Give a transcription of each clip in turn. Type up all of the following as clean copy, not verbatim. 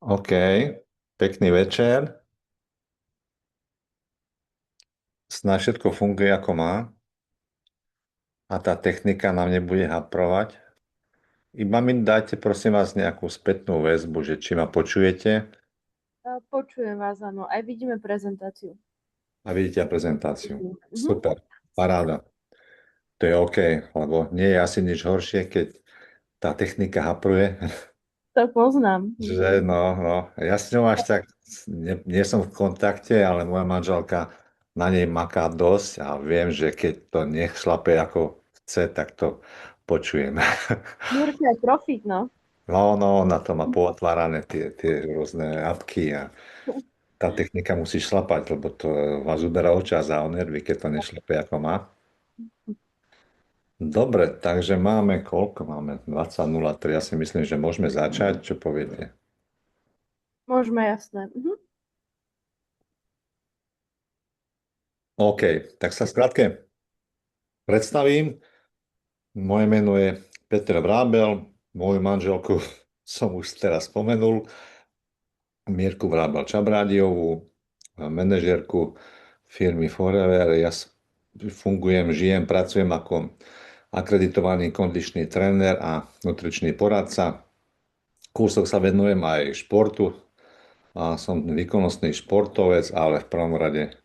OK, pekný večer. Snáď všetko funguje ako má a tá technika nám nebude haprovať. Iba mi dajte prosím vás nejakú spätnú väzbu, že či ma počujete Počujem vás, áno. Aj vidíme prezentáciu. a vidíte aj prezentáciu. Mhm. Super, paráda. To je OK, lebo nie je asi nič horšie, keď tá technika hapruje. To poznám. Že no, ja s ňou až tak nie som v kontakte, ale moja manželka na nej maká dosť a viem, že keď to nech šlape ako chce, tak to počujem. Mírka je profík, no. No, na to má pootvárané tie rôzne apky a tá technika musí šlapať, lebo to vás uberá o čas a o nervy, keď to nešlape ako má. Dobre, takže máme koľko? Máme 20:03. Ja si myslím, že môžeme začať. Čo poviete? Môžeme, jasné. Mhm. OK, tak sa skrátke predstavím. Moje meno je Peter Vrábel, moju manželku som už teraz spomenul, Mirku Vrábel Čabrádiovú, manažérku firmy Forever. Fungujem, žijem, pracujem ako akreditovaný kondičný tréner a nutričný poradca. Kúsok sa venujem aj športu a som výkonnostný športovec, ale v prvom rade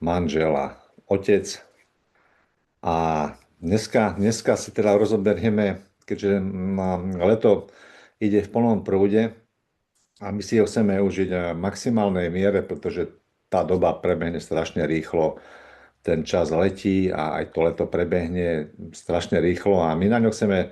manžel a otec. A dneska si teda rozoberieme, keďže leto ide v plnom prúde a my si ho chceme užiť v maximálnej miere, pretože tá doba prebehne strašne rýchlo, ten čas letí a aj to leto prebehne strašne rýchlo a my na ňo chceme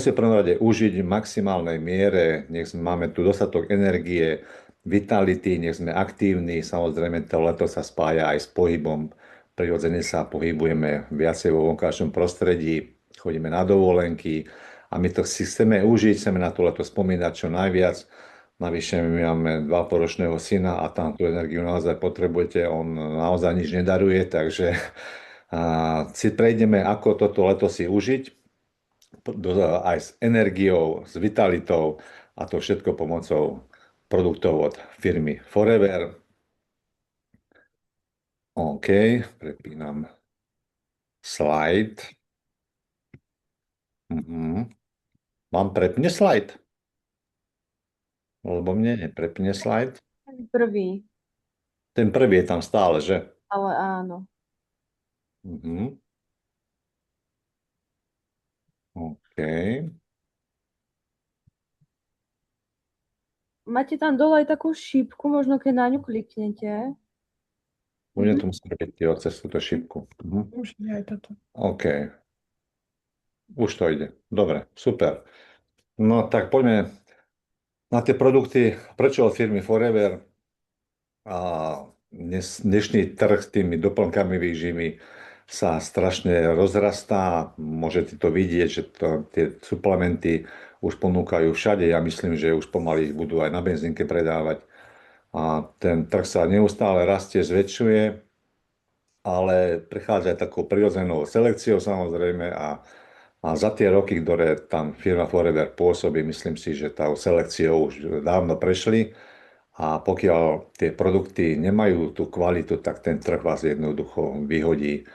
si v prvom rade užiť v maximálnej miere, nech máme tu dostatok energie, vitality, nech sme aktívni, samozrejme to leto sa spája aj s pohybom, prirodzene sa pohybujeme viacej vo vonkajšom prostredí, chodíme na dovolenky a my to si chceme užiť, chceme na to leto spomínať čo najviac. Navyše my máme 2,5-ročného syna a tam tú energiu naozaj potrebujete, on naozaj nič nedaruje, takže si prejdeme, ako toto leto si užiť aj s energiou, s vitalitou a to všetko pomocou produktov od firmy Forever. OK, prepínam slide. Mhm. Mám prepne slide? Lebo mne neprepne slide. Ten prvý, Ten prvý je tam stále, že? ale áno. Mhm. OK. Máte tam dole aj takú šípku, možno keď na ňu kliknete. Budem Mhm. to musieť robiť cez túto šipku. Mhm. Už nie aj toto. OK, už to ide. Dobre, super. No tak poďme na tie produkty. Prečo od firmy Forever? A dnešný trh s tými doplnkami výživy sa strašne rozrastá. Môžete to vidieť, že tie suplementy už ponúkajú všade. Ja myslím, že už pomaly ich budú aj na benzínke predávať. A ten trh sa neustále rastie, zväčšuje, ale prechádza aj takou prirodzenou selekciou samozrejme a za tie roky, ktoré tam firma Forever pôsobí, myslím si, že tá selekciou už dávno prešli a pokiaľ tie produkty nemajú tú kvalitu, tak ten trh vás jednoducho vyhodí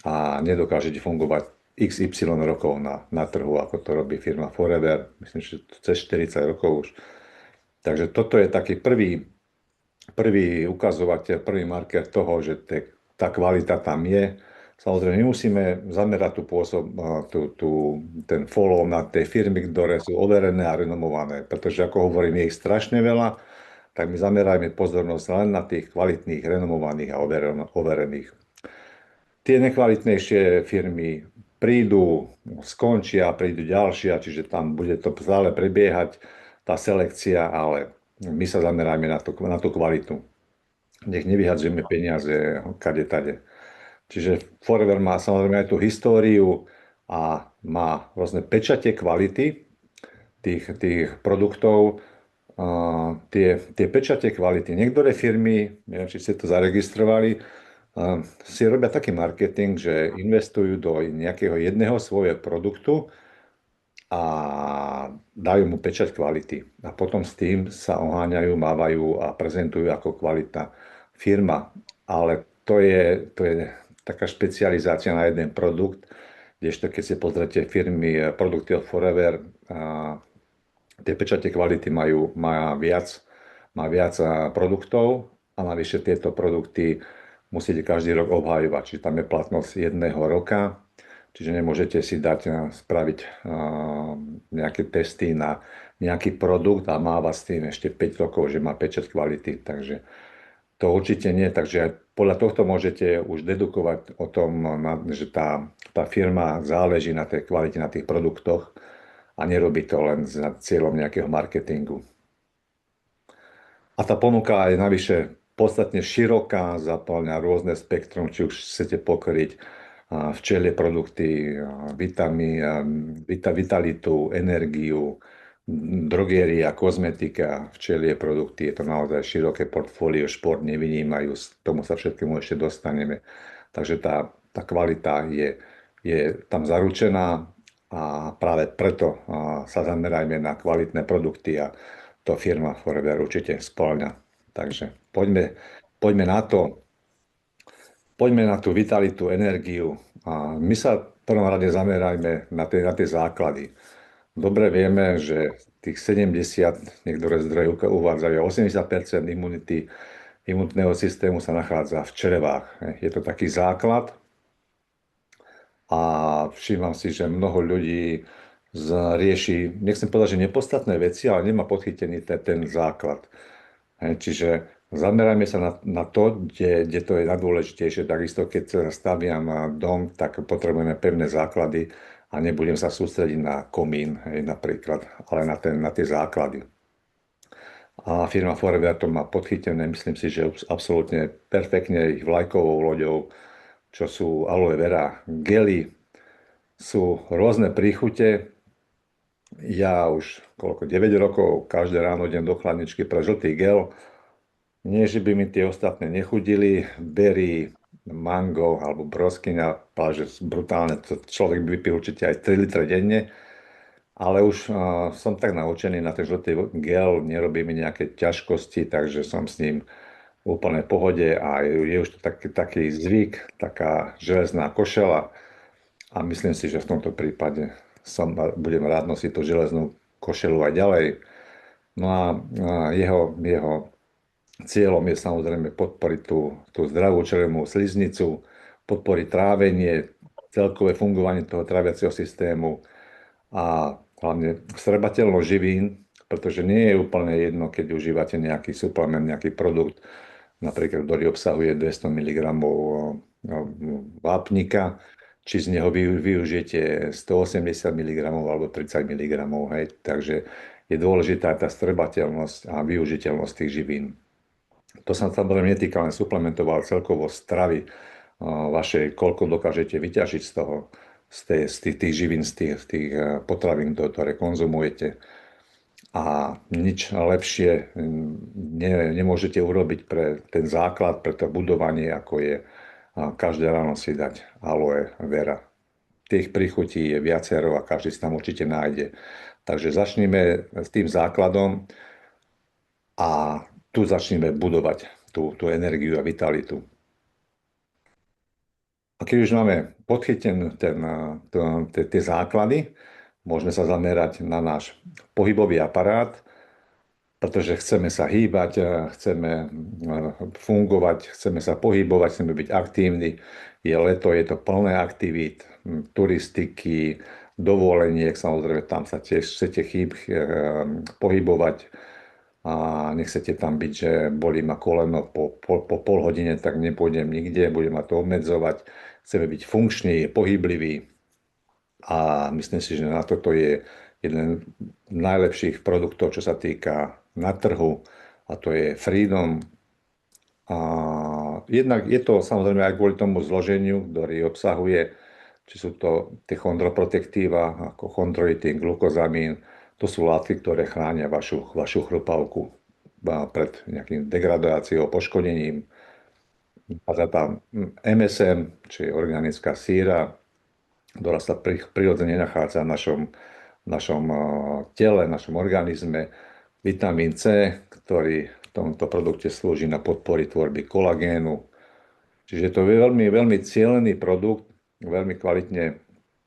a nedokážete fungovať XY rokov na trhu, ako to robí firma Forever. Myslím, že cez 40 rokov už. Takže toto je taký prvý ukazovateľ, prvý marker toho, že tá kvalita tam je. Samozrejme, my musíme zamerať ten follow na tie firmy, ktoré sú overené a renomované, pretože ako hovorím, je ich strašne veľa, tak my zamerajme pozornosť len na tých kvalitných, renomovaných a overených. Tie nekvalitnejšie firmy prídu, skončia, prídu ďalšia, čiže tam bude to stále prebiehať, tá selekcia, ale my sa zamerajme na tú kvalitu. Nech nevyhadzujeme peniaze kade tade. Čiže Forever má samozrejme aj tú históriu a má rôzne pečate kvality tých produktov. Tie pečate kvality. Niektoré firmy, neviem, či ste to zaregistrovali, si robia taký marketing, že investujú do nejakého jedného svojho produktu a dajú mu pečať kvality a potom s tým sa oháňajú, mávajú a prezentujú ako kvalitná firma. Ale to je taká špecializácia na jeden produkt, kdežto keď si pozrete firmy, produkty od Forever, tie pečate kvality má viac produktov a navyše tieto produkty musíte každý rok obhajovať. Čiže tam je platnosť jedného roka, čiže nemôžete si dať spraviť nejaké testy na nejaký produkt a mávať s tým ešte 5 rokov, že má pečať kvality. Takže to určite nie. Takže aj podľa tohto môžete už dedukovať o tom, že tá firma záleží na tej kvalite, na tých produktoch a nerobí to len za cieľom nejakého marketingu. A tá ponuka je navyše podstatne široká, zaplňa rôzne spektrum, či už chcete pokryť včelie produkty, vitalitu, energiu, drogéria, kozmetika, včelie produkty. Je to naozaj široké portfólio, šport nevynímajú, k tomu sa všetkému ešte dostaneme. Takže tá kvalita je tam zaručená a práve preto sa zamerajme na kvalitné produkty a to firma Forever určite spĺňa. Takže poďme na to. Poďme na tú vitalitu, energiu. A my sa v prvom rade zamerajme na tie základy. Dobre vieme, že tých 70, niektoré zdroje uvádzajú, 80% imunitného systému sa nachádza v črevách. Je to taký základ a všímam si, že mnoho ľudí rieši, nechcem povedať, že nepodstatné veci, ale nemá podchytený ten základ. Čiže zamerajme sa na to, kde to je najdôležitejšie. Takisto, keď staviam dom, tak potrebujeme pevné základy a nebudem sa sústrediť na komín, napríklad, ale na tie základy. A firma Forever to má podchytené, myslím si, že absolútne perfektne ich vlajkovou loďou, čo sú aloe vera gely, sú rôzne príchute. Ja už 9 rokov, každé ráno idem do chladničky pre žltý gel. Nie, že by mi tie ostatné nechudili, berry, mango alebo broskyňa, že brutálne, to človek by vypil určite aj 3 litre denne, ale už som tak naučený na ten žltý gel, nerobí mi nejaké ťažkosti, takže som s ním v úplnej pohode a je už to taký zvyk, taká železná košela a myslím si, že v tomto prípade budem rád nosiť tú železnú košelu aj ďalej. No a jeho cieľom je samozrejme podporiť tú zdravú črevnú sliznicu, podporiť trávenie, celkové fungovanie toho tráviaceho systému a hlavne vstrebateľnosť živín, pretože nie je úplne jedno, keď užívate nejaký suplement, nejaký produkt, napríklad, ktorý obsahuje 200 mg vápnika, či z neho využijete 180 mg alebo 30 mg. Hej. Takže je dôležitá tá vstrebateľnosť a využiteľnosť tých živín. To sa samozrejme netýka len suplementov, ale celkovo stravy vašej, koľko dokážete vyťažiť z tých živín, z tých potravín, ktoré konzumujete. A nič lepšie nemôžete urobiť pre ten základ, pre to budovanie, ako je každé ráno si dať aloe vera. Tých príchutí je viacero a každý si tam určite nájde. Takže začneme s tým základom a tu začneme budovať tú energiu a vitalitu. A keď už máme podchytené tie základy, môžeme sa zamerať na náš pohybový aparát, pretože chceme sa hýbať, chceme fungovať, chceme sa pohybovať, chceme byť aktívni. Je leto, je to plné aktivít, turistiky, dovoleniek, samozrejme tam sa tiež chcete pohybovať a nechcete tam byť, že bolí ma koleno po pol hodine, tak nepôjdem nikde, budem ma to obmedzovať. Chceme byť funkční, pohybliví a myslím si, že na toto je jeden z najlepších produktov, čo sa týka na trhu a to je Freedom. A jednak je to samozrejme aj kvôli tomu zloženiu, ktorý obsahuje, či sú to tie chondroprotektíva, ako chondroitín, glukozamín, to sú látky, ktoré chránia vašu chrupavku pred nejakým degradáciou, poškodením. A tam MSM, či organická síra, ktorá sa prirodzene nachádza v našom tele, našom organizme. Vitamín C, ktorý v tomto produkte slúži na podpory tvorby kolagénu. Čiže to je veľmi, veľmi cielený produkt, veľmi kvalitne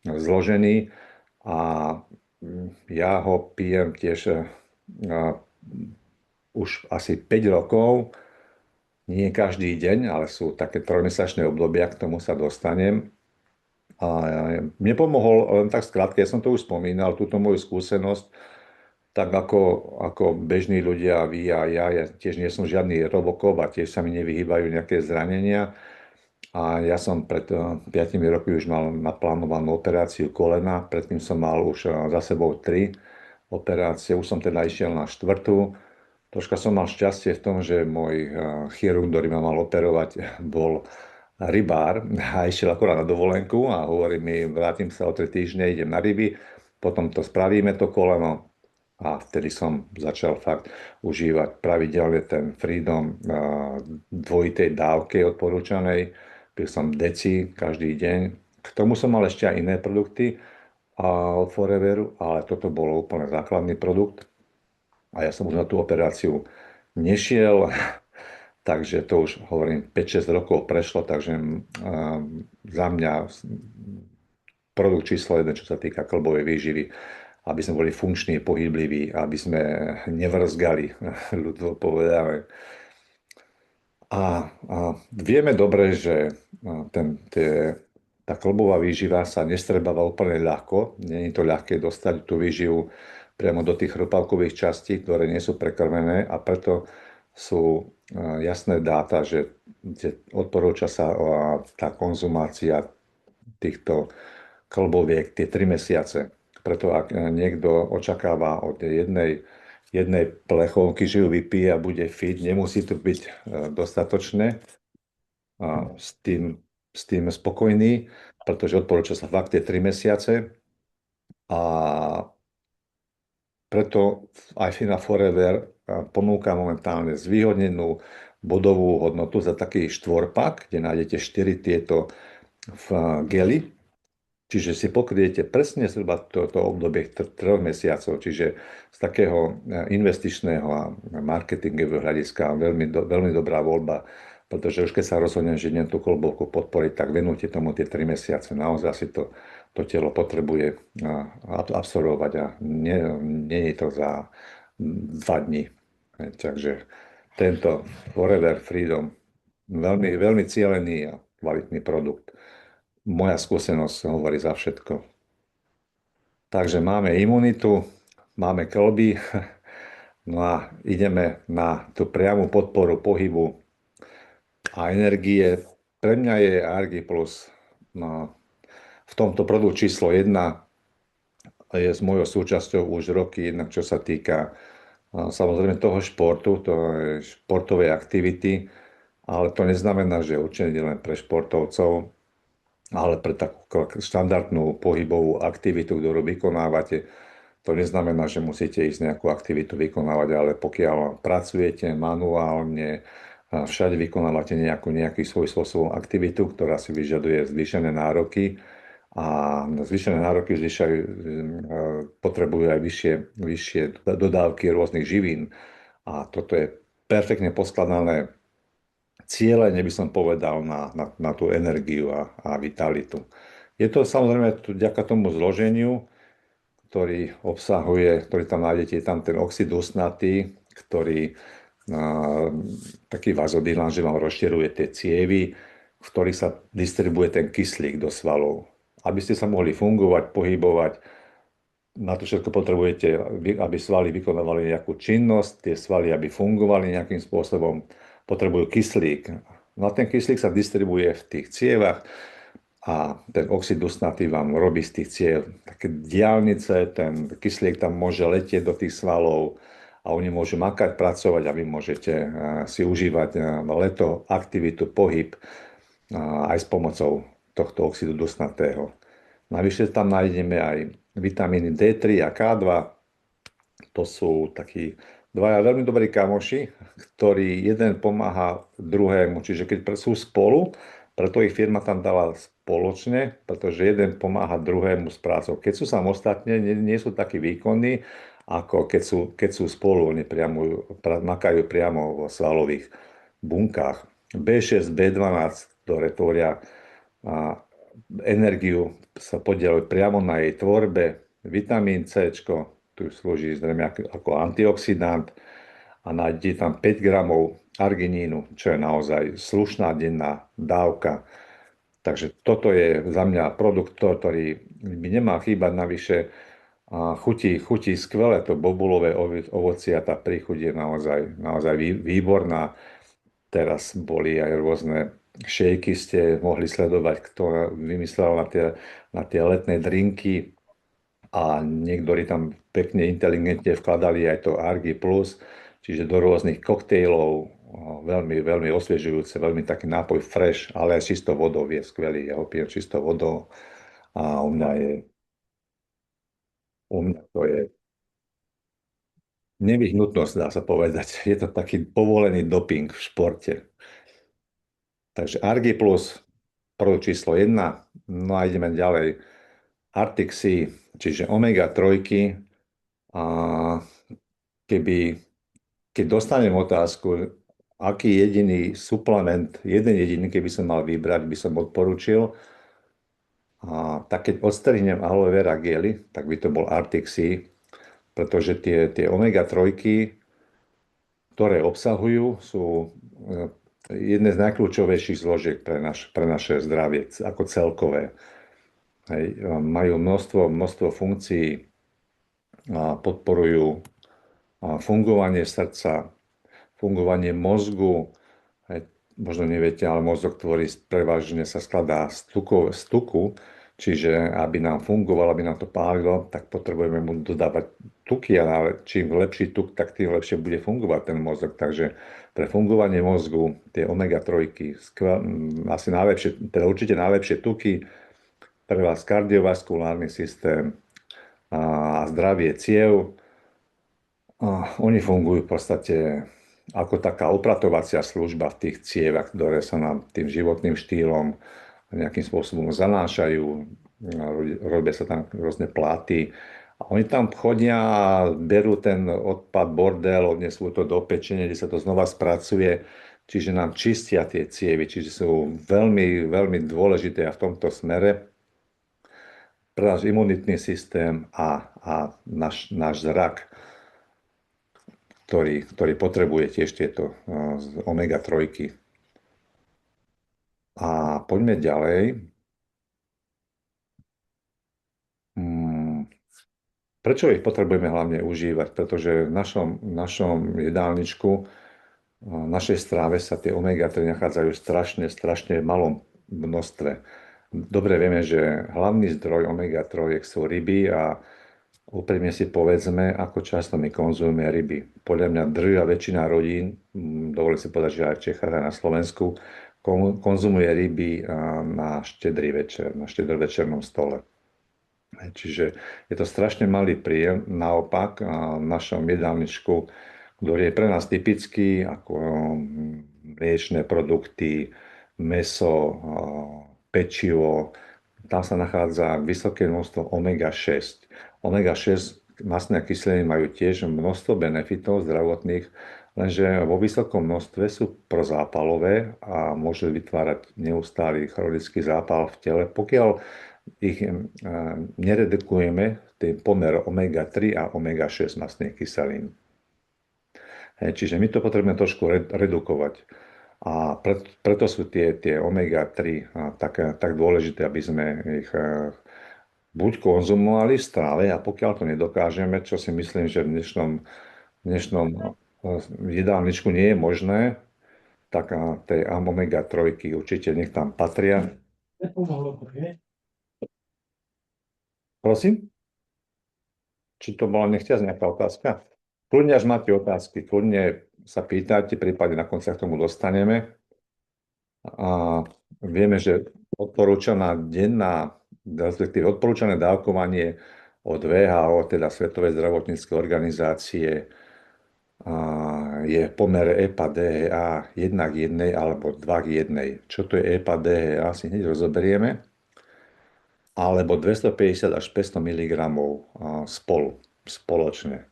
zložený a ja ho pijem tiež už asi 5 rokov, nie každý deň, ale sú také trojmesačné obdobia, k tomu sa dostanem. A mne pomohol, len tak skrátke, ja som to už spomínal, túto moju skúsenosť, tak ako bežní ľudia, vy a ja tiež nie som žiadny Robocop a tiež sa mi nevyhýbajú nejaké zranenia. A ja som pred 5 rokmi už mal naplánovanú operáciu kolena, predtým som mal už za sebou 3 operácie, už som teda išiel na štvrtú. Troška som mal šťastie v tom, že môj chirurg, ktorý ma mal operovať, bol rybár a išiel akorát na dovolenku a hovorí mi, vrátim sa o 3 týždne, idem na ryby, potom to spravíme to koleno a vtedy som začal fakt užívať pravidelne ten Freedom dvojitej dávke odporúčanej. Pil som deci každý deň. K tomu som mal ešte aj iné produkty od Foreveru, ale toto bolo úplne základný produkt. A ja som už na tú operáciu nešiel, takže to už hovorím 5-6 rokov prešlo, takže za mňa produkt číslo 1, čo sa týka klbovej výživy, aby sme boli funkční, pohybliví, aby sme nevrzgali, ľudovo povedané. A vieme dobre, že tá klbová výživa sa nestrebáva úplne ľahko. Nie je to ľahké dostať tú výživu priamo do tých chrbálkových častí, ktoré nie sú prekrmené a preto sú jasné dáta, že odporúča sa tá konzumácia týchto klboviek tie 3 mesiace. Preto ak niekto očakáva od jednej plechovky, že ju vypije a bude fit, nemusí to byť dostatočné a s tým spokojný, pretože odporúča sa fakt tie 3 mesiace a preto aj Fina Forever ponúka momentálne zvýhodnenú bodovú hodnotu za taký štvorpak, kde nájdete 4 tieto v geli. Čiže si pokriete presne zhruba toto obdobie 3 mesiacov, čiže z takého investičného a marketingového hľadiska veľmi dobrá voľba, pretože už keď sa rozhodnem, že idem tú kolbovku podporiť, tak venujte tomu tie 3 mesiace. Naozaj si to telo potrebuje absorbovať a nie je to za 2 dní. Takže tento Forever Freedom, veľmi, veľmi cielený a kvalitný produkt. Moja skúsenosť hovorí za všetko. Takže máme imunitu, máme klby, no a ideme na tú priamu podporu pohybu a energie. Pre mňa je ARGI Plus v tomto produkt číslo 1 je s mojou súčasťou už roky, jednak čo sa týka samozrejme toho športu, to je športovej aktivity, ale to neznamená, že je určený len pre športovcov, ale pre takú štandardnú pohybovú aktivitu, ktorú vykonávate, to neznamená, že musíte ísť nejakú aktivitu vykonávať, ale pokiaľ pracujete manuálne, všade vykonávate nejaký svoj spôsob aktivitu, ktorá si vyžaduje zvýšené nároky a zvýšené nároky potrebujú aj vyššie dodávky rôznych živín. A toto je perfektne poskladané cieľene by som povedal na tú energiu a vitalitu. Je to samozrejme vďaka tomu zloženiu, ktorý tam nájdete, je tam ten oxid dusnatý, ktorý taký vazodilán, že vám rozširuje tie cievy, v ktorých sa distribuje ten kyslík do svalov. Aby ste sa mohli fungovať, pohybovať, na to všetko potrebujete, aby svaly vykonávali nejakú činnosť, tie svaly, aby fungovali nejakým spôsobom, potrebujú kyslík. No a ten kyslík sa distribuje v tých cievach a ten oxid dusnatý vám robí z tých ciev také diaľnice, ten kyslík tam môže letieť do tých svalov a oni môžu makať, pracovať a vy môžete si užívať leto, aktivitu, pohyb aj s pomocou tohto oxidu dusnatého. Navyše tam nájdeme aj vitamíny D3 a K2. To sú takí dvaja veľmi dobrí kamoši, ktorí jeden pomáha druhému. Čiže keď sú spolu, Preto ich firma tam dala spoločne, pretože jeden pomáha druhému s prácou. Keď sú samostatne, nie sú takí výkonní, ako keď sú spolu, oni priamo makajú priamo vo svalových bunkách. B6, B12, ktoré tvoria a, energiu, sa podielujú priamo na jej tvorbe. Vitamín C, tu slúži zrejme ako antioxidant a nájde tam 5 gramov arginínu, čo je naozaj slušná denná dávka. Takže toto je za mňa produkt, ktorý by nemal chýbať. Navyše a chutí skvelé to bobulové ovocie a tá príchuť je naozaj výborná. Teraz boli aj rôzne šejky, ste mohli sledovať, kto vymyslel na tie letné drinky a niektorí tam pekne inteligentne vkladali aj to Argi Plus, čiže do rôznych koktejlov, veľmi, veľmi osviežujúce, veľmi taký nápoj fresh, ale aj čistou vodou je skvelý. Ja ho pijem čistou vodou a u mňa to je nevyhnutnosť, dá sa povedať. Je to taký povolený doping v športe. Takže Argi Plus, produkt číslo 1. No a ideme ďalej. Arctic Sea, čiže omega-3. A keby, keď dostanem otázku, aký jediný suplement, jeden jediný, keby som mal vybrať, by som odporučil, tak keď odstrihnem aloe vera gely, tak by to bol Arctic Sea, pretože tie omega-3, ktoré obsahujú, sú jedné z najkľúčovejších zložiek pre naše zdravie ako celkové. Hej, majú množstvo funkcií, podporujú fungovanie srdca, fungovanie mozgu. Hej, možno neviete, ale mozog prevažne sa skladá z tuku, čiže aby nám fungoval, aby nám to pálilo, tak potrebujeme mu dodávať tuky a čím lepší tuk, tak tým lepšie bude fungovať ten mozog. Takže pre fungovanie mozgu tie omega-3, asi najlepšie, teda určite najlepšie tuky pre vás kardiovaskulárny systém a zdravie ciev. Oni fungujú v podstate ako taká upratovacia služba v tých cievach, ktoré sa nám tým životným štýlom nejakým spôsobom zanášajú, robia sa tam rôzne pláty. A oni tam chodia a berú ten odpad, bordel, odnesú to do pečenia, kde sa to znova spracuje, čiže nám čistia tie cievy, čiže sú veľmi, veľmi dôležité a v tomto smere pre náš imunitný systém a náš zrak, ktorý potrebuje tiež tieto omega-3. A poďme ďalej. Prečo ich potrebujeme hlavne užívať? Pretože v našom jedálničku, v našej stráve sa tie omega-3 nachádzajú v strašne malom množstve. Dobre vieme, že hlavný zdroj omega-3 sú ryby a úprimne si povedzme, ako často my konzumujeme ryby. Podľa mňa drvivá väčšina rodín, dovolím si povedať, že aj v Čechách a na Slovensku, konzumuje ryby na štedrý večer, na štedrovečernom stole. Čiže je to strašne malý príjem. Naopak, v našom jedálničku, ktorý je pre nás typický, ako mliečne produkty, mäso, pečivo, tam sa nachádza vysoké množstvo omega-6. Omega-6 masné kyseliny majú tiež množstvo benefitov zdravotných, lenže vo vysokom množstve sú prozápalové a môžu vytvárať neustály chronický zápal v tele, pokiaľ ich neredukujeme, ten pomer omega-3 a omega-6 mastných kyselín. Čiže my to potrebujeme trošku redukovať. A preto sú tie omega-3 tak dôležité, aby sme ich buď konzumovali v stráve, a pokiaľ to nedokážeme, čo si myslím, že v dnešnom jedálničku nie je možné, tak tie omega-3 určite nech tam patria. Prosím? Či to bola nechťaz nejaká otázka? Kľudne, až máte otázky, kľudne sa pýtajte, prípadne na konci k tomu dostaneme. A vieme, že odporúčaná denná, respektíve odporúčané dávkovanie od WHO, teda Svetovej zdravotníckej organizácie, je v pomere EPA DHA 1 k 1 alebo 2 k 1. Čo to je EPA DHA, si hneď rozoberieme. Alebo 250 až 500 mg spoločne.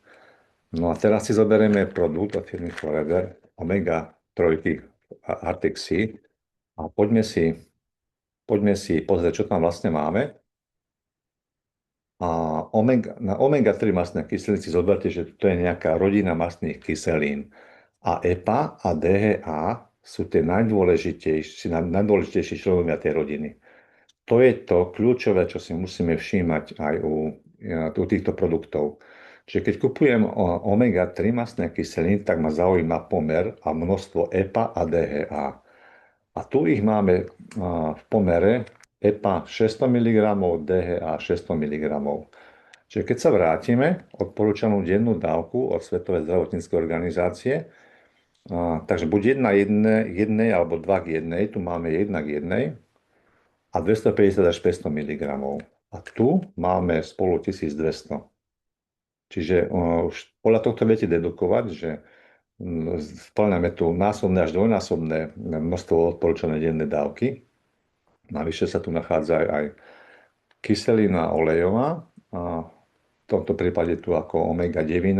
No a teraz si zoberieme produkt od firmy Forever, omega 3 Arctic Sea a poďme si pozrieť, čo tam vlastne máme. A na omega-3 mastné kyseliny si zoberte, že to je nejaká rodina mastných kyselín. A EPA a DHA sú tie najdôležitejšie členovia tej rodiny. To je to kľúčové, čo si musíme všímať aj u týchto produktov. Čiže keď kupujem omega-3 mastné kyseliny, tak ma zaujíma pomer a množstvo EPA a DHA. A tu ich máme v pomere EPA 600 mg, DHA 600 mg. Čiže keď sa vrátime, odporúčanú dennú dávku od Svetovej zdravotníckej organizácie, takže buď 1 alebo 2 k 1, tu máme 1 k 1 a 250 až 500 mg. A tu máme spolu 1200. Čiže už podľa tohto viete dedukovať, že spĺňame tu násobné až dvojnásobné množstvo odporúčanej dennej dávky. Navyše sa tu nachádza aj kyselina olejová, a v tomto prípade tu ako omega-9,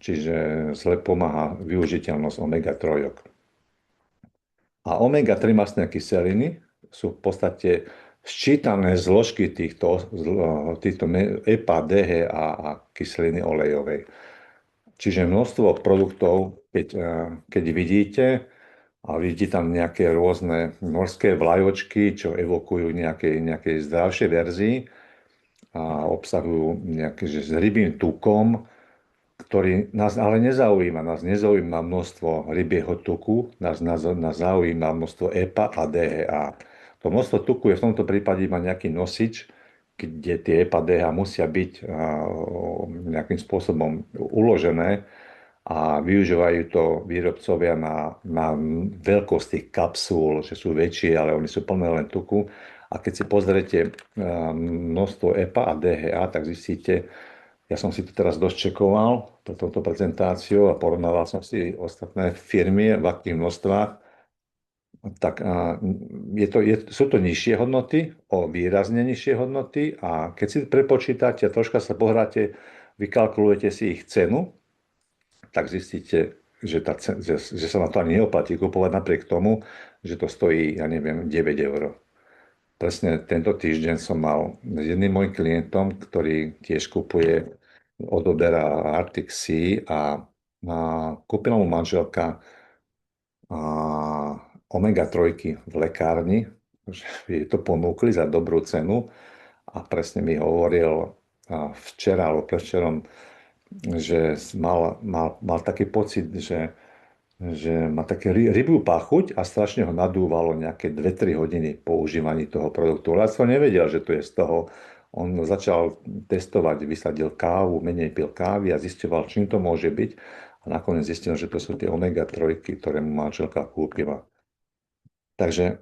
čiže zle pomáha využiteľnosť omega-3. A omega-3 mastné kyseliny sú v podstate sčítané zložky týchto EPA, DHA a kyseliny olejovej. Čiže množstvo produktov, keď vidíte, a vidíte tam nejaké rôzne morské vlajočky, čo evokujú nejakej zdravšej verzii a obsahujú nejaké, že s rybým tukom, ktorý nás ale nezaujíma. Nás nezaujíma množstvo rybieho tuku, nás zaujíma množstvo EPA a DHA. To množstvo tuku je v tomto prípade iba nejaký nosič, kde tie EPA, DHA musia byť nejakým spôsobom uložené a využívajú to výrobcovia na veľkosť tých kapsúl, že sú väčšie, ale oni sú plné len tuku. A keď si pozriete množstvo EPA a DHA, tak zistíte, ja som si to teraz doščekoval pre touto prezentáciu a porovnával som si ostatné firmy, v akých množstvách. Tak sú to nižšie hodnoty, výrazne nižšie hodnoty a keď si prepočítate a troška sa pohráte, vykalkulujete si ich cenu, tak zistíte, že sa na to ani neoplatí kupovať napriek tomu, že to stojí, ja neviem, 9 eur. Presne tento týždeň som mal s jedným môjim klientom, ktorý tiež kupuje, odoberá Arctic Sea a kúpila mu manželka omega-3 v lekárni, že jej to ponúkli za dobrú cenu a presne mi hovoril včera alebo predvčerom, že mal taký pocit, že má také rybú pachuť a strašne ho nadúvalo nejaké 2-3 hodiny používaní toho produktu. Ale ja som nevedel, že to je z toho. On začal testovať, vysadil kávu, menej pil kávy a zisťoval, čím to môže byť. A nakoniec zistil, že to sú tie omega-3, ktoré mu manželka kúpila. Takže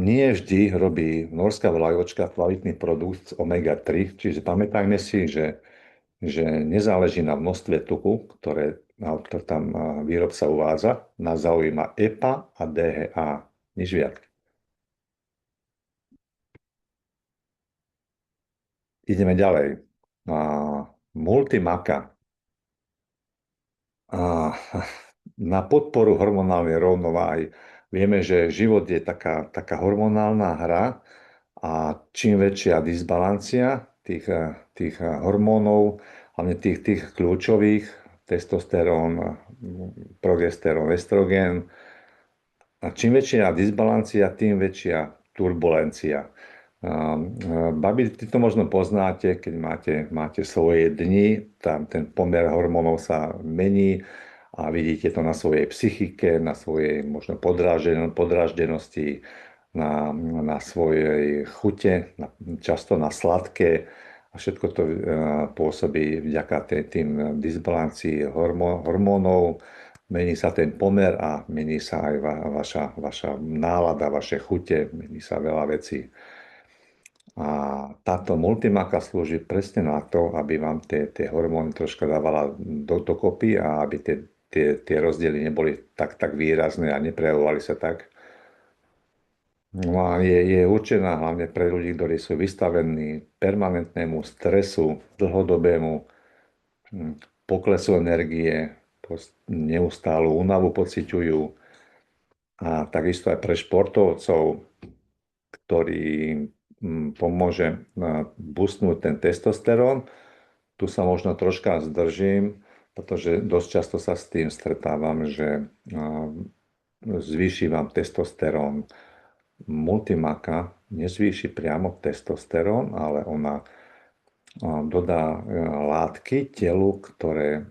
nie vždy robí norská vlajočka kvalitný produkt z omega-3, čiže pamätajme si, že nezáleží na množstve tuku, ktoré tam výrobca uvádza. Nás zaujíma EPA a DHA, nič viac. Ideme ďalej. Multimaka. Na podporu hormonálnej rovnováhy. Vieme, že život je taká hormonálna hra a čím väčšia disbalancia tých hormónov, hlavne tých kľúčových, testosterón, progesterón, estrogén, a čím väčšia disbalancia, tým väčšia turbulencia. Babi, ty to možno poznáte, keď máte svoje dni, tam ten pomer hormónov sa mení a vidíte to na svojej psychike, na svojej možno podráždenosti, na svojej chute, často na sladké. A všetko to pôsobí vďaka tým disbalancii hormónov. Mení sa ten pomer a mení sa aj vaša nálada, vaše chute, mení sa veľa vecí. A táto multimaka slúži presne na to, aby vám tie hormóny troška dávala dokopy a aby tie rozdiely neboli tak výrazné a neprejavovali sa tak. No a je určená hlavne pre ľudí, ktorí sú vystavení permanentnému stresu, dlhodobému poklesu energie, neustálu únavu pociťujú a takisto aj pre športovcov, ktorý pomôže boostnúť ten testosterón. Tu sa možno troška zdržím, pretože dosť často sa s tým stretávam, že zvýši vám testosterón. Multimaka nezvýši priamo testosterón, ale ona dodá látky telu, ktoré,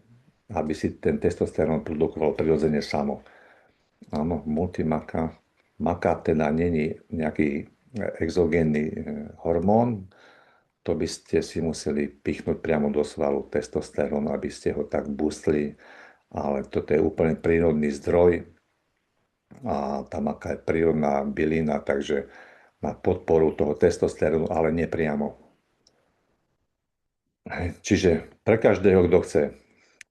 aby si ten testosterón produkoval prirodzene samo. Áno, multimaka. Maka teda není nejaký exogénny hormón, to by ste si museli pichnúť priamo do svalu testosterón, aby ste ho tak boostli, ale toto je úplne prírodný zdroj a tá maka je prírodná bylina, takže na podporu toho testosterónu, ale nepriamo. Čiže pre každého, kto chce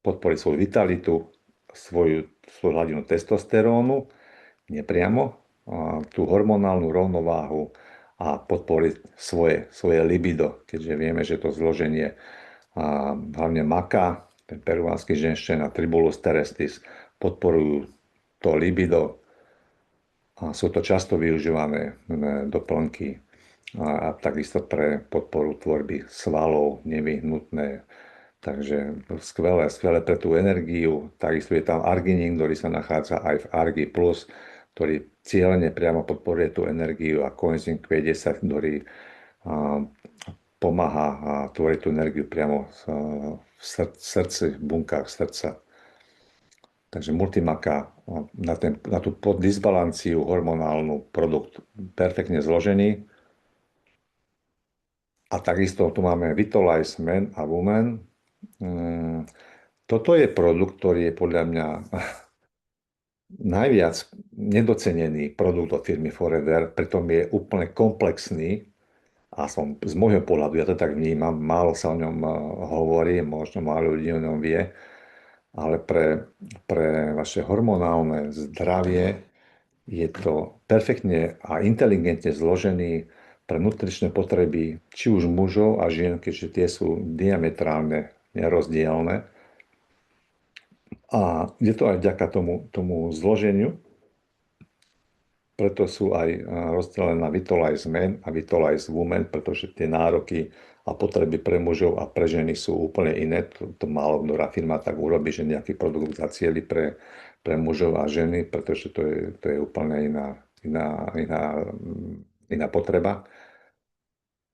podporiť svoju vitalitu, svoju hladinu testosterónu, nepriamo, tú hormonálnu rovnováhu a podporiť svoje libido, keďže vieme, že to zloženie hlavne maka, ten peruánsky ženšťan a tribulus terrestris podporujú to libido a sú to často využívané doplnky a takisto pre podporu tvorby svalov nevyhnutné. Takže skvelé pre tú energiu. Takisto je tam arginín, ktorý sa nachádza aj v Argi+, ktorý cieľene priamo podporuje tú energiu a koenzym Q10, ktorý pomáha tvoriť tú energiu priamo v srdci, v bunkách srdca. Takže multimaka na tú disbalanciu hormonálnu produkt perfektne zložený. A takisto tu máme Vitalize Men a Women. Toto je produkt, ktorý je podľa mňa najviac nedocenený produkt od firmy Forever, pritom je úplne komplexný a z môjho pohľadu, ja to tak vnímam, málo sa o ňom hovorí, možno málo ľudí o ňom vie, ale pre vaše hormonálne zdravie je to perfektne a inteligentne zložený pre nutričné potreby či už mužov a žien, keďže tie sú diametrálne nerozdielne. A je to aj vďaka tomu zloženiu, preto sú aj rozdelené na Vitalize Men a Vitalize Women, pretože tie nároky a potreby pre mužov a pre ženy sú úplne iné. To málo ktorá firma tak urobí, že nejaký produkt zacieli pre mužov a ženy, pretože to je úplne iná potreba.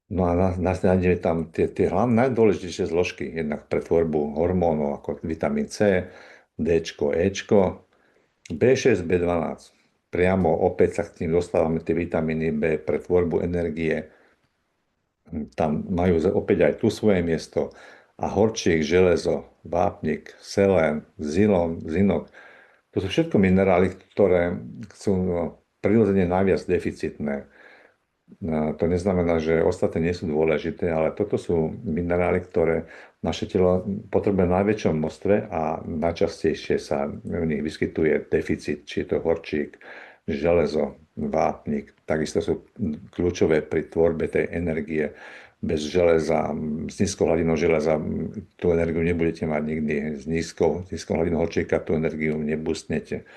No a nájdeme tam tie najdôležitejšie zložky, jednak pre tvorbu hormónov ako vitamín C, D, E, B6, B12. Priamo opäť sa k tým dostávame tie vitamíny B pre tvorbu energie. Tam majú opäť aj tu svoje miesto. A horčík, železo, vápnik, selén, zinok. To sú všetko minerály, ktoré sú prirodzene najviac deficitné. To neznamená, že ostatné nie sú dôležité, ale toto sú minerály, ktoré naše telo potrebuje v najväčšom množstve a najčastejšie sa v nich vyskytuje deficit, či je to horčík, železo, vápnik. Takisto sú kľúčové pri tvorbe tej energie. Bez železa, s nízkou hladinou železa tú energiu nebudete mať nikdy. S nízkou hladinou horčíka tú energiu nebustnete.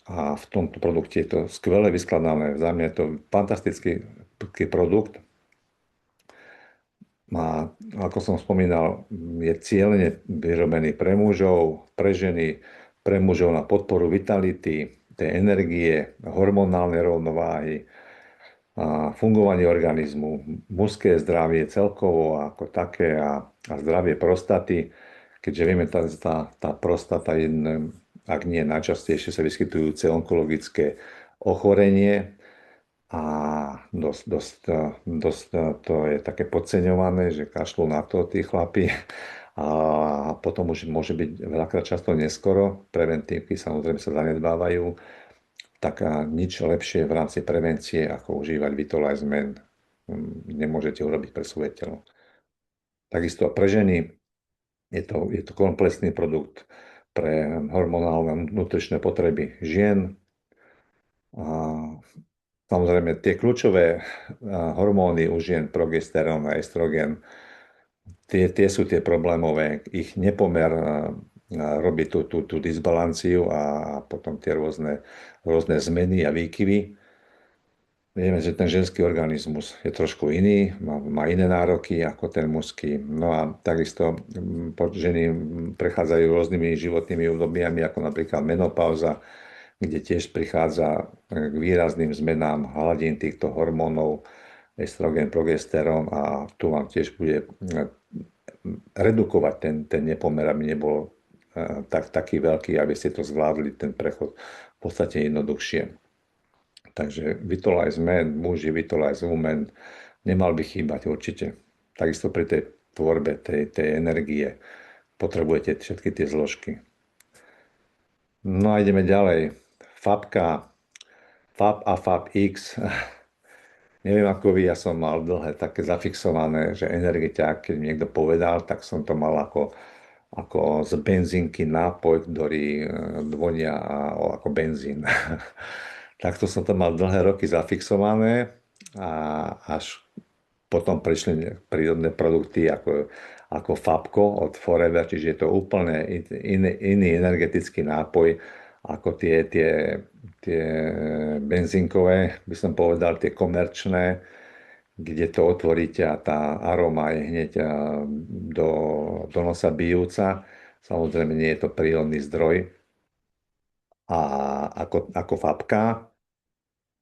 A v tomto produkte je to skvele vyskladané. Za mňa je to fantastický produkt. A ako som spomínal, je cieľene vyrobený pre mužov, pre ženy, pre mužov na podporu vitality, tej energie, hormonálnej rovnováhy, a fungovanie organizmu, mužské zdravie celkovo ako také a zdravie prostaty, keďže vieme, tá prostata je ak nie najčastejšie sa vyskytujúce onkologické ochorenie a dosť to je také podceňované, že kašľú na to tí chlapi a potom už môže byť veľakrát často neskoro, preventívky samozrejme sa zanedbávajú, tak nič lepšie v rámci prevencie, ako užívať Vitalize Men. nemôžete urobiť pre svoje telo. Takisto pre ženy je to komplexný produkt pre hormonálne nutričné potreby žien. A samozrejme, tie kľúčové hormóny u žien, progesterón a estrogen, tie sú tie problémové. Ich nepomer robí tú disbalanciu a potom tie rôzne zmeny a výkyvy. Vieme, že ten ženský organizmus je trošku iný, má iné nároky ako ten mužský. No a takisto ženy prechádzajú rôznymi životnými obdobiami, ako napríklad menopauza, kde tiež prichádza k výrazným zmenám hladín týchto hormónov, estrogen, progesterón a tu vám tiež bude redukovať ten nepomer, aby nebol taký veľký, aby ste to zvládli, ten prechod v podstate jednoduchšie. Takže Vitalize Man, muži, Vitalize Woman, nemal by chýbať určite. Takisto pri tej tvorbe tej energie potrebujete všetky tie zložky. No a ideme ďalej. Fabka, Fab a Fab X. Neviem ako vy, ja som mal dlhé také zafixované, že energeťák, keď mi niekto povedal, tak som to mal ako z benzínky nápoj, ktorý vonia ako benzín. Takto som to mal dlhé roky zafixované a až potom prišli prírodné produkty ako Fabko od Forever, čiže je to úplne iný energetický nápoj ako tie benzínkové, by som povedal, tie komerčné, kde to otvoríte a tá aroma je hneď do nosa bijúca. Samozrejme, nie je to prírodný zdroj. A ako Fabka,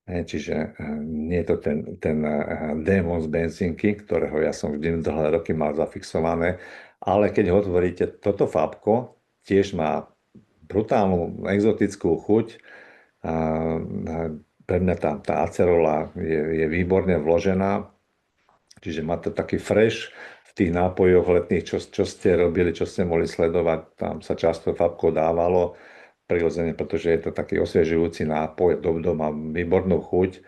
čiže nie je to ten démon z benzínky, ktorého ja som vždy dlhé roky mal zafixované, ale keď ho otvoríte, toto Fabko tiež má brutálnu exotickú chuť. Pre mňa tá acerola je výborne vložená, čiže má to taký fresh v tých nápojoch letných, čo ste robili, čo ste mohli sledovať. Tam sa často Fabko dávalo prirodzene, pretože je to taký osviežujúci nápoj, má výbornú chuť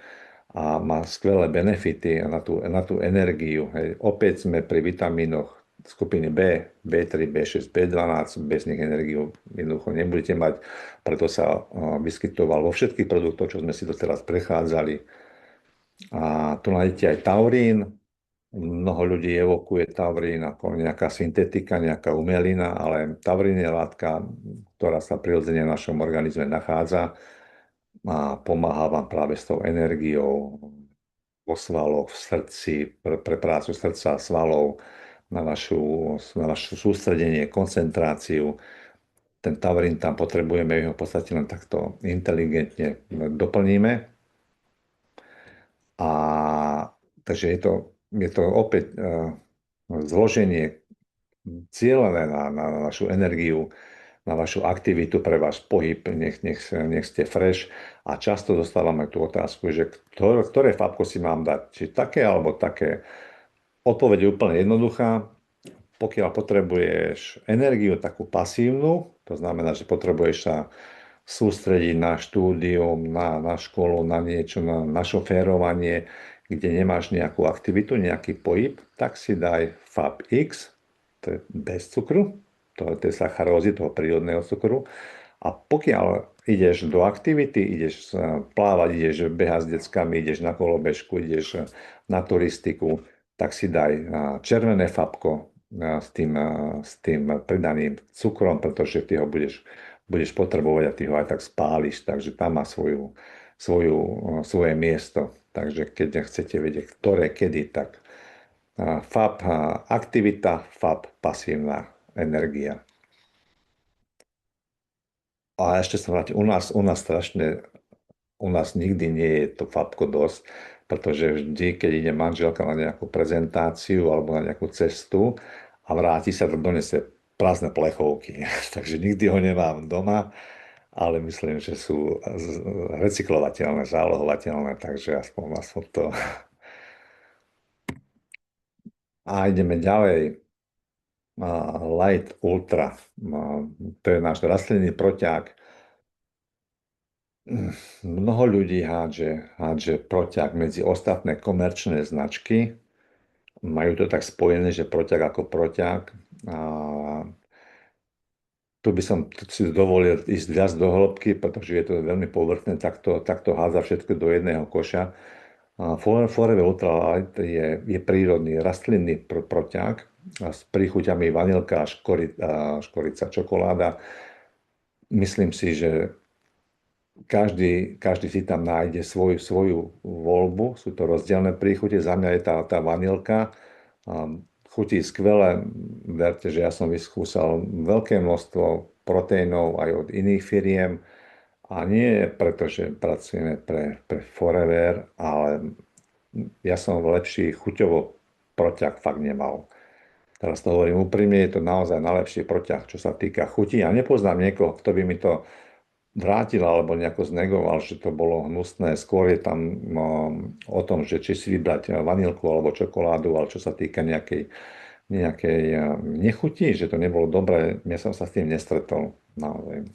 a má skvelé benefity na tú energiu. Hej. Opäť sme pri vitamínoch skupiny B, B3, B6, B12, bez nich energiu jednoducho nebudete mať, preto sa vyskytoval vo všetkých produktoch, čo sme si doteraz prechádzali. A tu nájdete aj taurín. Mnoho ľudí evokuje taurín ako nejaká syntetika, nejaká umelina, ale taurín je látka, ktorá sa prirodzene v našom organizme nachádza a pomáha vám práve s tou energiou vo svaloch, v srdci, pre prácu srdca a svalov, na vašu sústredenie, koncentráciu. Ten taurín tam potrebujeme, my ho v podstate len takto inteligentne doplníme. A takže je to opäť zloženie cieľené na vašu energiu, na vašu aktivitu, pre váš pohyb, nech ste fresh. A často dostávame tú otázku, že ktoré fabko si mám dať, či také alebo také. Odpoveď je úplne jednoduchá. Pokiaľ potrebuješ energiu takú pasívnu, to znamená, že potrebuješ sa sústrediť na štúdium, na školu, na niečo, na šoférovanie, kde nemáš nejakú aktivitu, nejaký pohyb, tak si daj Fab X, to je bez cukru, to je sacharózy, toho prírodného cukru. A pokiaľ ideš do aktivity, ideš plávať, ideš behať s deckami, ideš na kolobežku, ideš na turistiku, tak si daj červené fabko s tým pridaným cukrom, pretože ty ho budeš potrebovať a ty ho aj tak spáliš, takže tam má svoje miesto. Takže keď chcete vedieť, ktoré, kedy, tak Fab aktivita, Fab pasívna energia. A ešte sa vrátim, u nás nikdy nie je to Fabko dosť, pretože vždy, keď ide manželka na nejakú prezentáciu alebo na nejakú cestu a vráti sa, to donese prázdne plechovky. Takže nikdy ho nemám doma, ale myslím, že sú recyklovateľné, zálohovateľné, takže aspoň to. A ideme ďalej. Light Ultra. To je náš rastlinný proťák. Mnoho ľudí hádže proťah medzi ostatné komerčné značky. Majú to tak spojené, že proťah ako proťah. A tu by som si dovolil ísť viac do hĺbky, pretože je to veľmi povrchné, takto hádza všetko do jedného koša. A Forever Ultralight je prírodný rastlinný proťah s príchuťami vanilka, škorica, čokoláda. Myslím si, že každý si tam nájde svoju voľbu. Sú to rozdielne príchute. Za mňa je tá vanilka. Chutí skvele. Verte, že ja som vyskúsal veľké množstvo proteínov aj od iných firiem. A nie preto, že pracujeme pre Forever, ale ja som lepší chuťovo proťah fakt nemal. Teraz to hovorím úprimne, je to naozaj najlepší proťah, čo sa týka chuti. Ja nepoznám niekoho, kto by mi to vrátil alebo nejako znegoval, že to bolo hnusné. Skôr je tam o tom, že či si vybrať vanilku alebo čokoládu, ale čo sa týka nejakej nechutí, že to nebolo dobré, ja som sa s tým nestretol. Naozaj.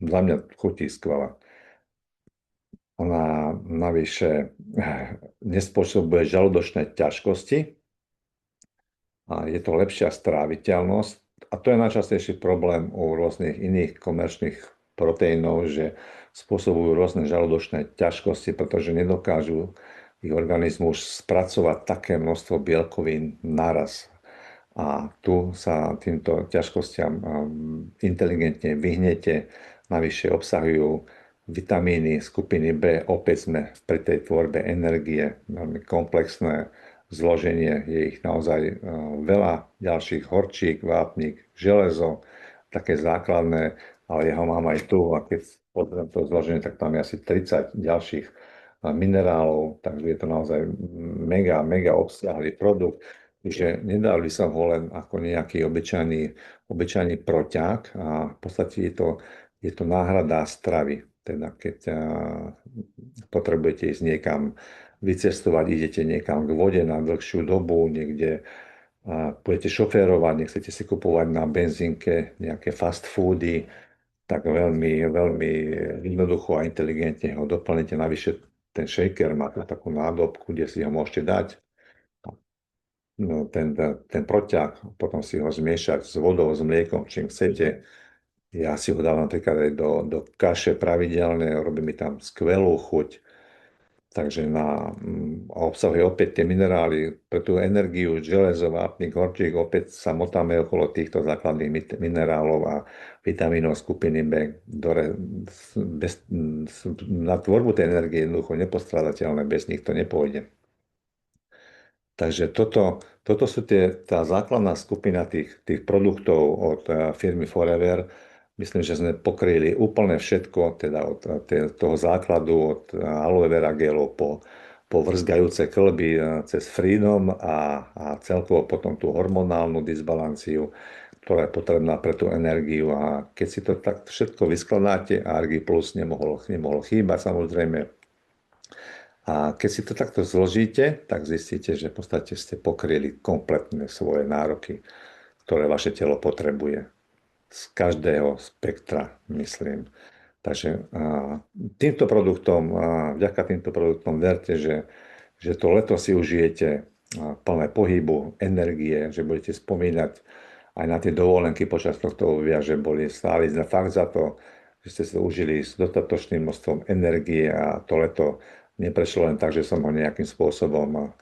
Za mňa chutí skvelé. Ona navyše nespôsobuje žalúdočné ťažkosti a je to lepšia stráviteľnosť. A to je najčastejší problém u rôznych iných komerčných proteínov, že spôsobujú rôzne žalúdočné ťažkosti, pretože nedokážu ich organizmus spracovať také množstvo bielkovín naraz. A tu sa týmto ťažkostiam inteligentne vyhnete. Navyše obsahujú vitamíny skupiny B. Opäť sme pri tej tvorbe energie. Veľmi komplexné zloženie. Je ich naozaj veľa. Ďalších horčík, vápnik, železo, také základné, ale ja ho mám aj tu. A keď pozriem to zloženie, tak tam je asi 30 ďalších minerálov. Takže je to naozaj mega obsiahlý produkt. Že nedal by som ho len ako nejaký obyčajný proťah a v podstate je to náhrada stravy. Teda keď potrebujete ísť niekam vycestovať, idete niekam k vode na dlhšiu dobu, niekde budete šoférovať, nechcete si kupovať na benzínke nejaké fast foody, tak veľmi jednoducho a inteligentne ho doplníte. Navyše ten shaker má takú nádobku, kde si ho môžete dať, no, ten proťah, potom si ho zmiešať s vodou, s mliekom, čím chcete. Ja si ho dávam napríklad aj do kaše pravidelne, robí mi tam skvelú chuť. Takže obsahuje opäť tie minerály, pre tú energiu, železo, vápnik, horčík, opäť sa motáme okolo týchto základných minerálov a vitamínov skupiny B, ktoré na tvorbu tej energie jednoducho nepostrádateľné, bez nich to nepôjde. Takže toto sú tá základná skupina tých produktov od firmy Forever. Myslím, že sme pokryli úplne všetko, teda od toho základu, od aloe vera gelov po vrzgajúce klby cez Freedom a celkovo potom tú hormonálnu disbalanciu, ktorá je potrebná pre tú energiu. A keď si to tak všetko vyskladáte, a Argi Plus nemohol chýbať samozrejme. A keď si to takto zložíte, tak zistíte, že v podstate ste pokryli kompletné svoje nároky, ktoré vaše telo potrebuje. Z každého spektra, myslím. Takže vďaka týmto produktom verte, že to leto si užijete plné pohybu, energie, že budete spomínať aj na tie dovolenky počas tohto obdobia, že boli stáli fakt za to, že ste sa užili s dostatočným množstvom energie a to leto neprešlo len tak, že som ho nejakým spôsobom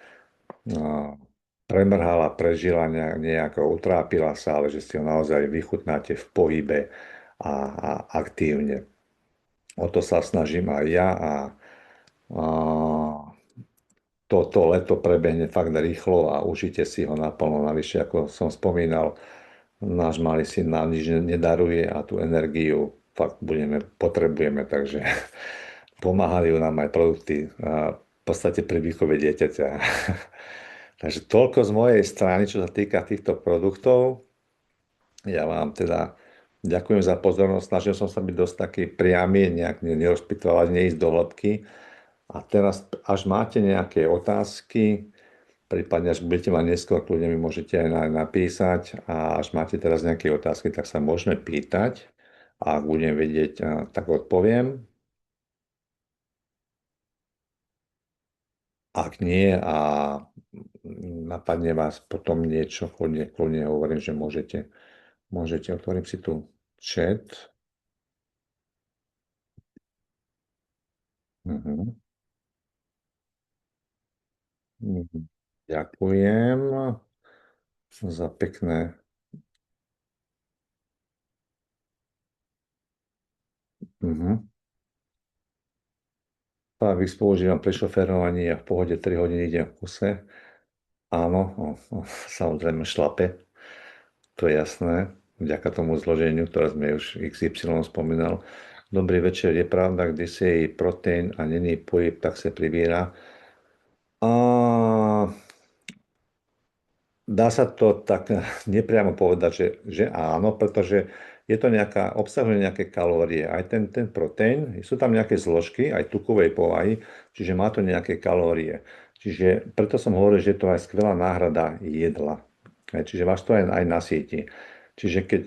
premrhala, prežila, nejako utrápila sa, ale že si ho naozaj vychutnáte v pohybe a aktívne. O to sa snažím aj ja a toto leto prebehne fakt rýchlo a užite si ho naplno. Navyše, ako som spomínal, náš malý syn nám nič nedaruje a tú energiu fakt potrebujeme, takže pomáhajú nám aj produkty v podstate pri výchove dieťaťa. Takže toľko z mojej strany, čo sa týka týchto produktov. Ja vám teda ďakujem za pozornosť. Snažil som sa byť dosť taký priamy, nejak nerozpitovať, neísť do hĺbky. A teraz, až máte nejaké otázky, prípadne až budete mať neskôr, kľudne mi môžete aj napísať. A až máte teraz nejaké otázky, tak sa môžeme pýtať. A ak budem vedieť, tak odpoviem. Ak nie a napadne vás potom niečo, kľudne hovorím, že môžete, otvorím si tu chat. Mhm. Mhm. Ďakujem za pekné. Mhm. Pávik používam pre šoférovanie a v pohode 3 hodiny idem v kuse. Áno, samozrejme šlape, to je jasné. Vďaka tomu zloženiu, ktoré sme už XY spomínal. Dobrý večer, je pravda, kde si je proteín a není pohyb, tak se pribíra. A dá sa to tak nepriamo povedať, že áno, pretože je to obsahuje nejaké kalórie. Aj ten proteín, sú tam nejaké zložky, aj tukovej povahy, čiže má to nejaké kalórie. Čiže preto som hovoril, že to je aj skvelá náhrada jedla. Čiže vás to aj nasýti. Čiže keď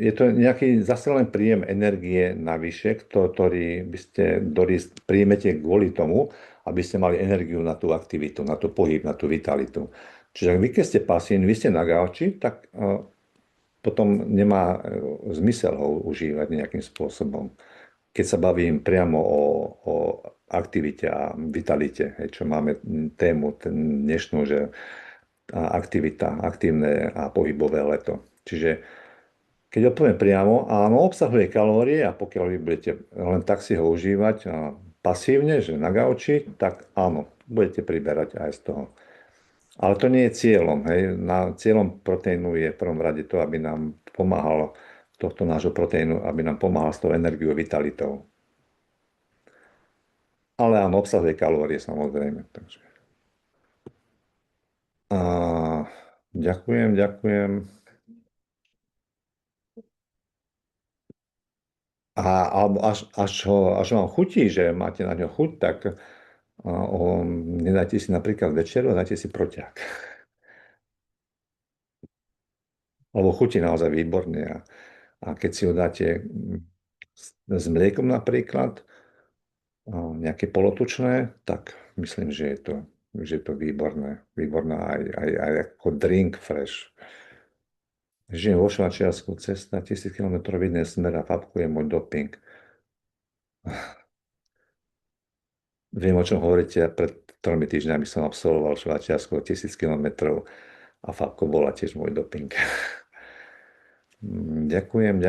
je to nejaký zase len príjem energie navyše, ktorý príjmete kvôli tomu, aby ste mali energiu na tú aktivitu, na tú pohyb, na tú vitalitu. Čiže ak vy, keď ste pasívni, vy ste na gauči, tak potom nemá zmysel ho užívať nejakým spôsobom. Keď sa bavím priamo o aktivite a vitalite, čo máme tému dnešnú, že aktivita, aktívne a pohybové leto. Čiže keď odpoviem priamo, áno, obsahuje kalórie a pokiaľ vy budete len tak si ho užívať pasívne, že na gauči, tak áno, budete priberať aj z toho. Ale to nie je cieľom. Hej. Cieľom proteínu je v prvom rade to, aby nám pomáhalo tohto nášho proteínu, aby nám pomáhal s tou energiou, vitalitou. Ale áno, obsahuje kalórie samozrejme. Takže. A, ďakujem. Alebo až vám chutí, že máte na ňo chuť, tak nedajte si napríklad večeru, dajte si proťák. Lebo chutí naozaj výborne. A keď si ho dáte s mliekom napríklad, nejaké polotučné, tak myslím, že je to výborné. Výborné aj ako drink fresh. Žijem vo Švajčiarsku, cesta 1000 km v jednej smer a fapku je môj doping. Viem, o čom hovoríte. Pred 3 týždňami som absolvoval Švajčiarsko 1000 km a fapko bola tiež môj doping. Ďakujem.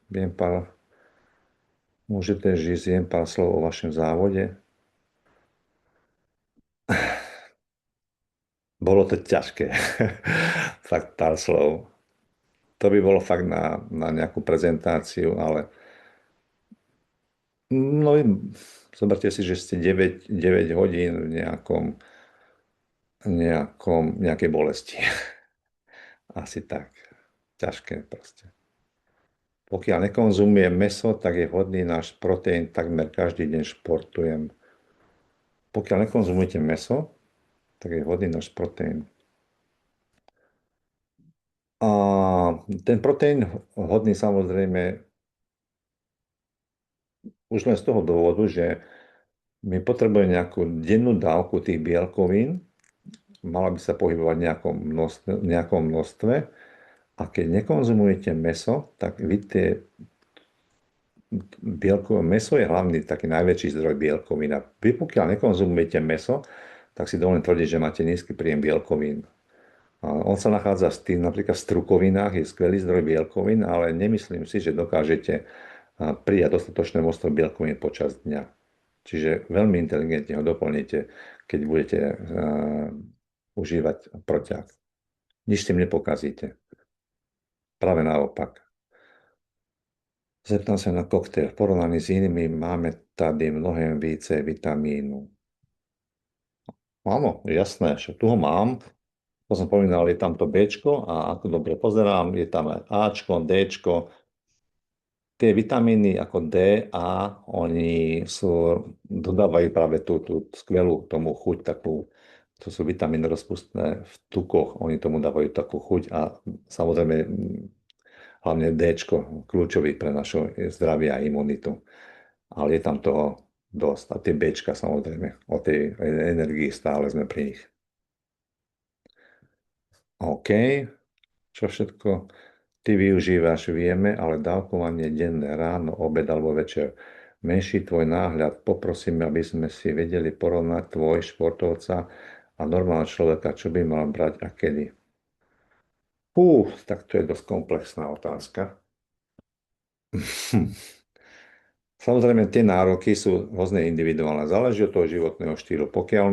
Viem pár, môžete žiť, zjem pár slov o vašom závode. Bolo to ťažké. Fakt pár slov. To by bolo fakt na nejakú prezentáciu, ale no, zoberte si, že ste 9 hodín v nejakej bolesti. Asi tak. Ťažké proste. Pokiaľ nekonzumujem meso, tak je hodný náš proteín, takmer každý deň športujem. Pokiaľ nekonzumujete meso, tak je hodný náš proteín. A ten proteín hodný samozrejme už len z toho dôvodu, že my potrebujeme nejakú dennú dávku tých bielkovín, mala by sa pohybovať v nejakom množstve a keď nekonzumujete meso, tak vy meso je hlavný, taký najväčší zdroj bielkovín. A vy pokiaľ nekonzumujete meso, tak si dovolím tvrdiť, že máte nízky príjem bielkovín. A on sa nachádza napríklad v strukovinách, je skvelý zdroj bielkovín, ale nemyslím si, že dokážete prijať dostatočné množstvo bielkovín počas dňa. Čiže veľmi inteligentne ho doplníte, keď budete užívať proťák. Nič s tým nepokazíte. Práve naopak. Zeptám sa na koktail. V porovnaní s inými máme tady mnohem více vitamínu. Áno, jasné, že tu ho mám. To som pomínal, je tam to Bčko a ako dobre pozerám, je tam aj Ačko, Dčko. Tie vitamíny ako D, A, oni dodávajú práve tú skvelú tomu chuť, to sú vitamíny rozpustné v tukoch, oni tomu dávajú takú chuť a samozrejme hlavne Dčko, kľúčový pre naše zdravie a imunitu. Ale je tam toho dosť. A tie Bčka samozrejme, o tej energii stále sme pri nich. OK, čo všetko ty využívaš, vieme, ale dávkovanie denné, ráno, obed alebo večer. Menší tvoj náhľad, poprosím, aby sme si vedeli porovnať tvoj športovca a normálneho človeka, čo by mal brať a kedy. Tak to je dosť komplexná otázka. Samozrejme, tie nároky sú rôzne individuálne. Záleží od toho životného štýlu. Pokiaľ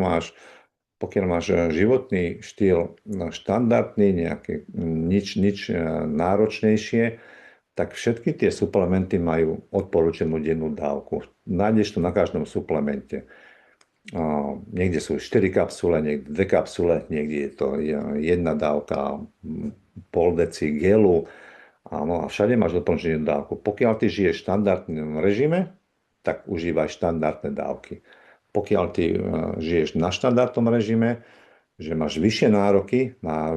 máš životný štýl štandardný, nejaký, nič náročnejšie, tak všetky tie suplementy majú odporúčanú dennú dávku. Nájdeš to na každom suplemente. Niekde sú 4 kapsule, niekde 2 kapsule, niekde je to jedna dávka, pol deci gelu. Áno, a všade máš doplnenú dávku. Pokiaľ ty žiješ v štandardnom režime, tak užívaj štandardné dávky. Pokiaľ ty žiješ na štandardnom režime, že máš vyššie nároky na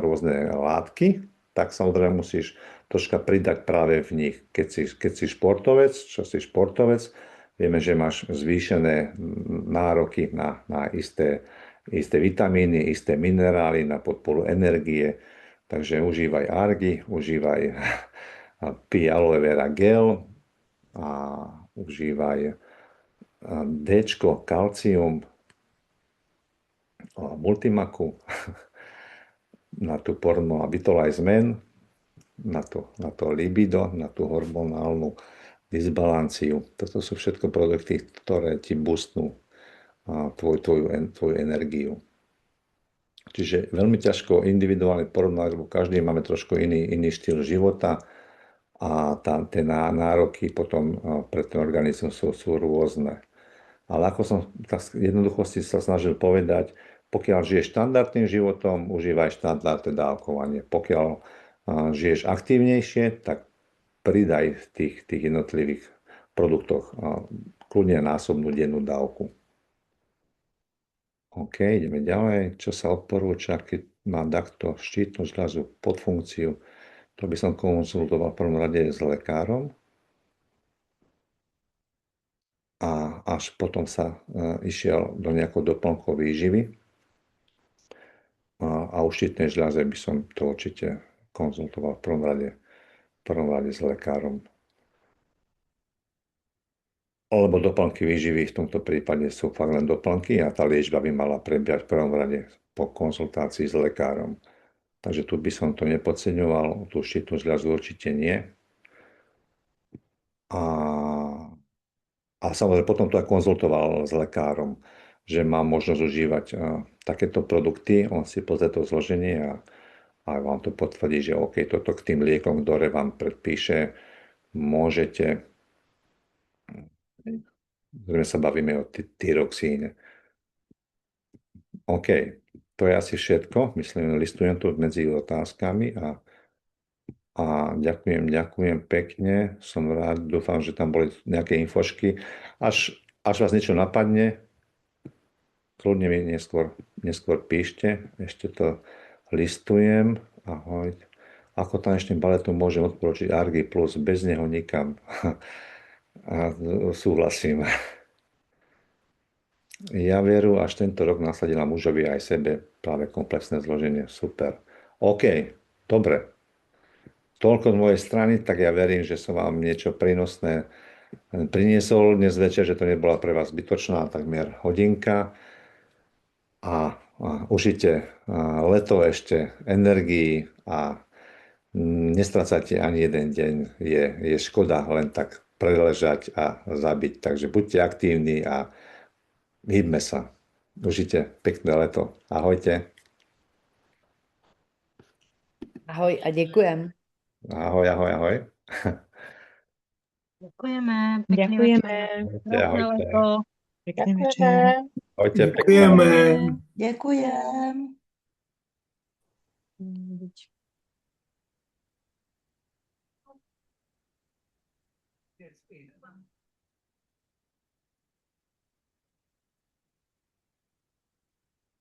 rôzne látky, tak samozrejme musíš troška pridať práve v nich. Keď si športovec, vieme, že máš zvýšené nároky na isté vitamíny, isté minerály, na podporu energie. Takže užívaj argy, užívaj pij aloe vera gel a užívaj Dčko, kalcium, multimaku, na tú porno a Vitalize Men, na to libido, na tú hormonálnu disbalanciu. Toto sú všetko produkty, ktoré ti boostnú tvoju energiu. Čiže veľmi ťažko individuálne porovnať, lebo každý máme trošku iný štýl života a tie nároky potom pre ten organizmus sú rôzne. Ale ako som tak jednoducho si sa snažil povedať, pokiaľ žiješ štandardným životom, užívaj štandardné dávkovanie. Pokiaľ žiješ aktívnejšie, tak pridaj v tých jednotlivých produktoch kľudne násobnú dennú dávku. OK, ideme ďalej. Čo sa odporúča, keď má takto štítnu žľazu podfunkciu? To by som konzultoval v prvom rade s lekárom a až potom sa išiel do nejakého doplnkov výživy. A u štítnej žľaze by som to určite konzultoval v prvom rade s lekárom. Lebo doplnky výživy v tomto prípade sú fakt len doplnky a tá liečba by mala prebiehať v prvom rade po konzultácii s lekárom. Takže tu by som to nepodceňoval, tú štítnu žľazu určite nie. A samozrejme potom to aj konzultoval s lekárom, že mám možnosť užívať takéto produkty, on si pozrie to zloženie a vám to potvrdí, že OK, toto k tým liekom, ktoré vám predpíše, môžete. Zrejme sa bavíme o tyroxíne. OK, to je asi všetko. Myslím, listujem tu medzi otázkami a ďakujem pekne. Som rád, dúfam, že tam boli nejaké infošky. Až vás niečo napadne, kľudne mi neskôr píšte. Ešte to listujem. Ahoj. Ako tanečným baletom môžem odporučiť Argy Plus? Bez neho nikam. A súhlasím. Ja Vieru až tento rok nasadila mužovi aj sebe práve komplexné zloženie. Super. OK, dobre. Toľko z mojej strany, tak ja verím, že som vám niečo prínosné priniesol dnes večer, že to nebola pre vás zbytočná takmer hodinka. A užite leto ešte energii a nestrácajte ani jeden deň. Je škoda len tak preležať a zabiť. Takže buďte aktívni a hýbme sa. Užite pekné leto. Ahojte. Ahoj a děkujem. Ahoj, ahoj, ahoj. Děkujeme, pěkný Děkujeme. večer. Ahojte, ahojte. Leto. Pěkný večer. Ahojte, pekné Děkujeme. Děkujem. Děkujem.